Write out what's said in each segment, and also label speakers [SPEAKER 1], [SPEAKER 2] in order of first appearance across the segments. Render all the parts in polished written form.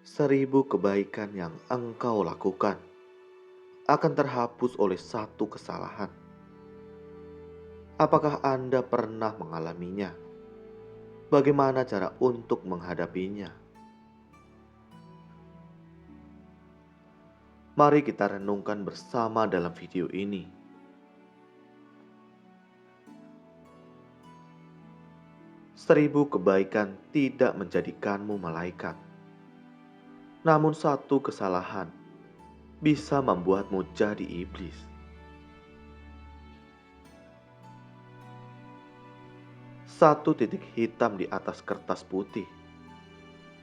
[SPEAKER 1] 1000 kebaikan yang engkau lakukan akan terhapus oleh satu kesalahan. Apakah Anda pernah mengalaminya? Bagaimana cara untuk menghadapinya? Mari kita renungkan bersama dalam video ini. Seribu kebaikan tidak menjadikanmu malaikat. Namun satu kesalahan bisa membuatmu jadi iblis. Satu titik hitam di atas kertas putih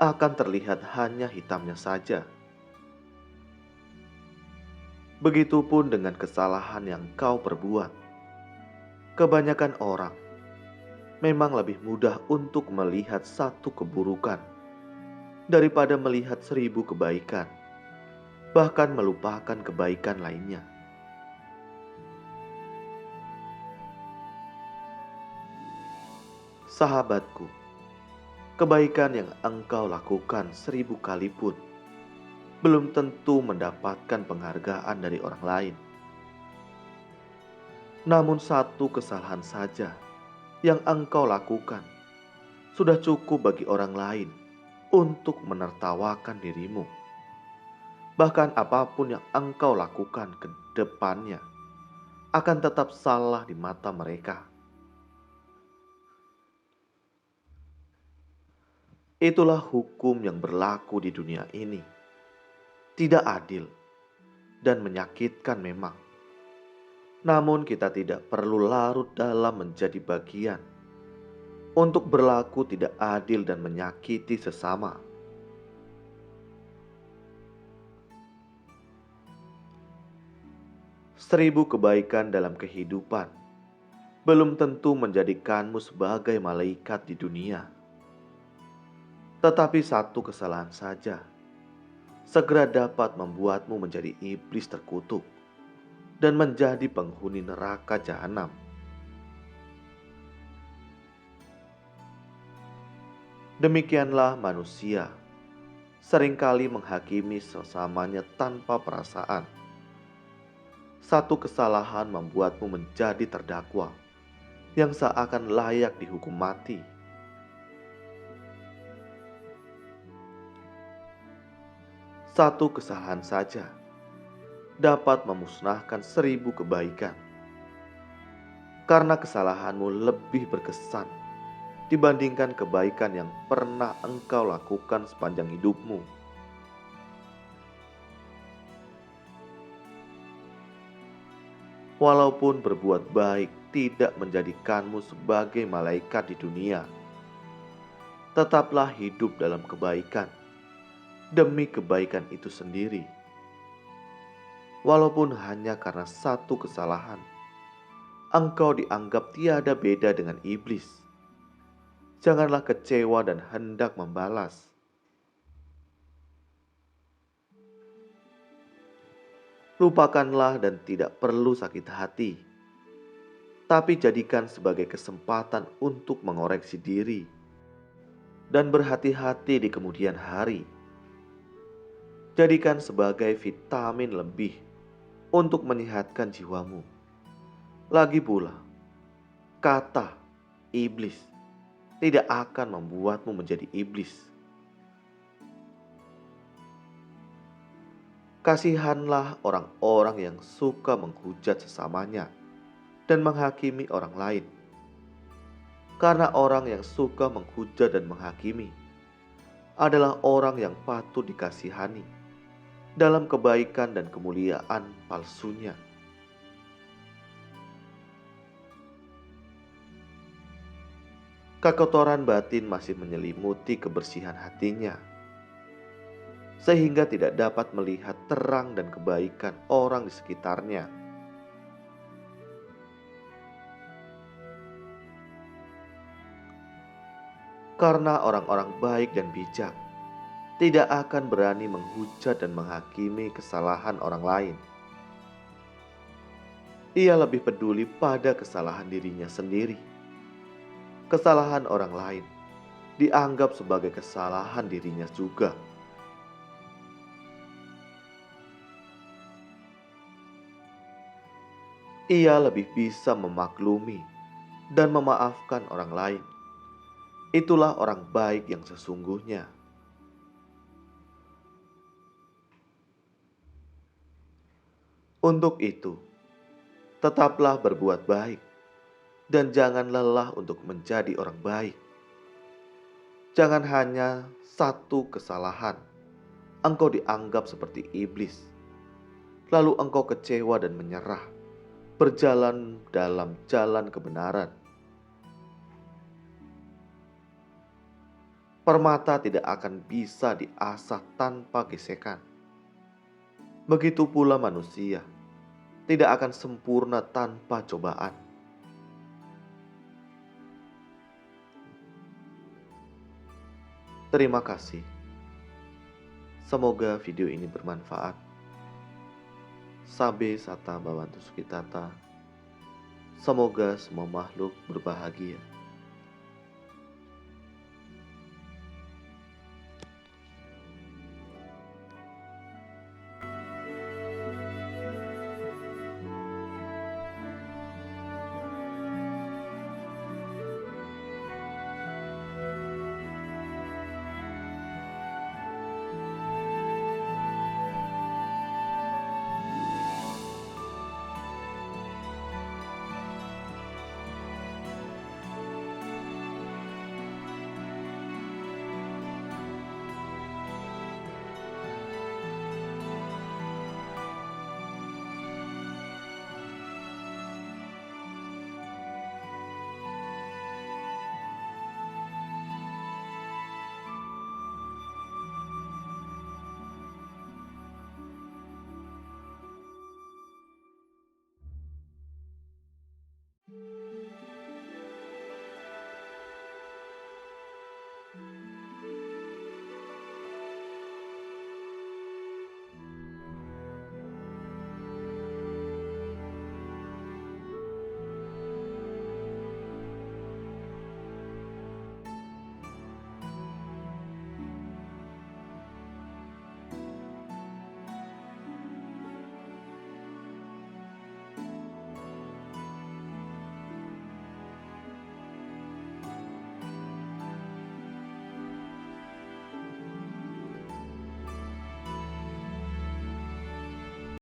[SPEAKER 1] akan terlihat hanya hitamnya saja. Begitupun dengan kesalahan yang kau perbuat. Kebanyakan orang memang lebih mudah untuk melihat satu keburukan daripada melihat 1000 kebaikan, bahkan melupakan kebaikan lainnya. Sahabatku, kebaikan yang engkau lakukan 1000 kali pun belum tentu mendapatkan penghargaan dari orang lain. Namun satu kesalahan saja yang engkau lakukan sudah cukup bagi orang lain untuk menertawakan dirimu. Bahkan apapun yang engkau lakukan ke depannya akan tetap salah di mata mereka. Itulah hukum yang berlaku di dunia ini. Tidak adil dan menyakitkan memang. Namun kita tidak perlu larut dalam menjadi bagian untuk berlaku tidak adil dan menyakiti sesama. Seribu kebaikan dalam kehidupan belum tentu menjadikanmu sebagai malaikat di dunia. Tetapi satu kesalahan saja segera dapat membuatmu menjadi iblis terkutuk dan menjadi penghuni neraka jahanam. Demikianlah manusia seringkali menghakimi sesamanya tanpa perasaan. Satu kesalahan membuatmu menjadi terdakwa yang seakan layak dihukum mati. Satu kesalahan saja dapat memusnahkan 1000 kebaikan. Karena kesalahanmu lebih berkesan dibandingkan kebaikan yang pernah engkau lakukan sepanjang hidupmu. Walaupun berbuat baik tidak menjadikanmu sebagai malaikat di dunia, tetaplah hidup dalam kebaikan demi kebaikan itu sendiri. Walaupun hanya karena satu kesalahan, engkau dianggap tiada beda dengan iblis. Janganlah kecewa dan hendak membalas. Lupakanlah dan tidak perlu sakit hati, tapi jadikan sebagai kesempatan untuk mengoreksi diri dan berhati-hati di kemudian hari. Jadikan sebagai vitamin lebih untuk menyehatkan jiwamu. Lagi pula, kata iblis tidak akan membuatmu menjadi iblis. Kasihanlah orang-orang yang suka menghujat sesamanya dan menghakimi orang lain. Karena orang yang suka menghujat dan menghakimi adalah orang yang patut dikasihani dalam kebaikan dan kemuliaan palsunya. Kekotoran batin masih menyelimuti kebersihan hatinya, sehingga tidak dapat melihat terang dan kebaikan orang di sekitarnya. Karena orang-orang baik dan bijak tidak akan berani menghujat dan menghakimi kesalahan orang lain. Ia lebih peduli pada kesalahan dirinya sendiri. Kesalahan orang lain dianggap sebagai kesalahan dirinya juga. Ia lebih bisa memaklumi dan memaafkan orang lain. Itulah orang baik yang sesungguhnya. Untuk itu, tetaplah berbuat baik dan jangan lelah untuk menjadi orang baik. Jangan hanya satu kesalahan engkau dianggap seperti iblis, lalu engkau kecewa dan menyerah, berjalan dalam jalan kebenaran. Permata tidak akan bisa diasah tanpa gesekan. Begitu pula manusia tidak akan sempurna tanpa cobaan. Terima kasih. Semoga video ini bermanfaat. Sabe sata bawantu sukitata. Semoga semua makhluk berbahagia.